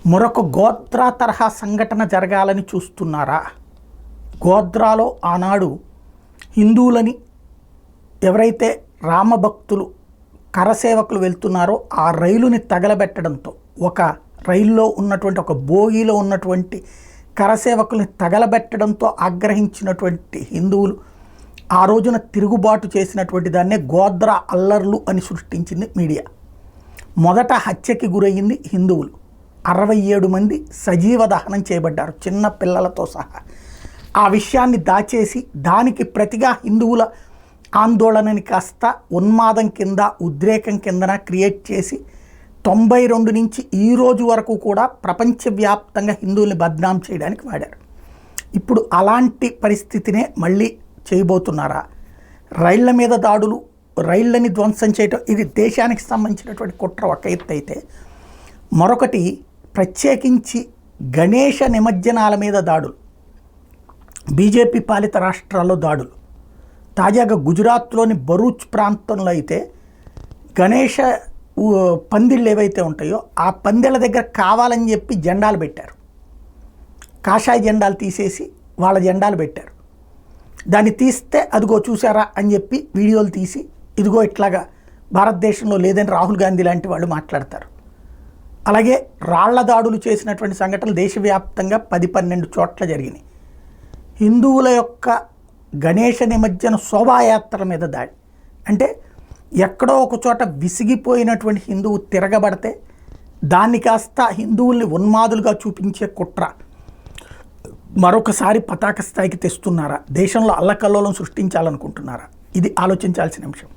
మరొక గోద్రా తరహా సంఘటన జరగాలని చూస్తున్నారా? గోద్రాలో ఆనాడు హిందువులని ఎవరైతే రామభక్తులు కరసేవకులు వెళ్తున్నారో ఆ రైలుని తగలబెట్టడంతో, ఒక రైల్లో ఉన్నటువంటి ఒక బోగిలో ఉన్నటువంటి కరసేవకుల్ని తగలబెట్టడంతో ఆగ్రహించినటువంటి హిందువులు ఆ రోజున తిరుగుబాటు చేసినటువంటి దాన్నే గోద్రా అల్లర్లు అని సృష్టించింది మీడియా. మొదట హత్యకి గురయ్యింది హిందువులు. 67 మంది సజీవ దహనం చేయబడ్డారు, చిన్న పిల్లలతో సహా. ఆ విషయాన్ని దాచేసి దానికి ప్రతిగా హిందువుల ఆందోళనని కాస్త ఉన్మాదం కింద, ఉద్రేకం కిందన క్రియేట్ చేసి 92 నుంచి ఈ రోజు వరకు కూడా ప్రపంచవ్యాప్తంగా హిందువుల్ని బద్నాం చేయడానికి వాడారు. ఇప్పుడు అలాంటి పరిస్థితినే మళ్ళీ చేయబోతున్నారా? రైళ్ల మీద దాడులు, రైళ్ళని ధ్వంసం చేయటం, ఇది దేశానికి సంబంధించినటువంటి కుట్ర ఒక ఎత్తు అయితే, మరొకటి ప్రత్యేకించి గణేష నిమజ్జనాల మీద దాడులు, బీజేపీ పాలిత రాష్ట్రాల్లో దాడులు. తాజాగా గుజరాత్లోని భరూచ్ ప్రాంతంలో అయితే గణేష పందిళ్ళు ఏవైతే ఉంటాయో ఆ పందిళ్ళ దగ్గర కావాలని చెప్పి జెండాలు పెట్టారు. కాషాయ జెండాలు తీసేసి వాళ్ళ జెండాలు పెట్టారు. దాన్ని తీస్తే అదిగో చూసారా అని చెప్పి వీడియోలు తీసి ఇదిగో ఇట్లాగా భారతదేశంలో లేదని రాహుల్ గాంధీ లాంటి వాళ్ళు మాట్లాడతారు. అలాగే రాళ్ల దాడులు చేసినటువంటి సంఘటనలు దేశవ్యాప్తంగా 10-12 చోట్ల జరిగినాయి. హిందువుల యొక్క గణేష నిమజ్జన శోభాయాత్రల మీద దాడి అంటే ఎక్కడో ఒక చోట విసిగిపోయినటువంటి హిందువు తిరగబడితే దాన్ని కాస్త హిందువుల్ని ఉన్మాదులుగా చూపించే కుట్ర మరొకసారి పతాక స్థాయికి తెస్తున్నారా? దేశంలో అల్లకల్లోలం సృష్టించాలనుకుంటున్నారా? ఇది ఆలోచించాల్సిన అంశం.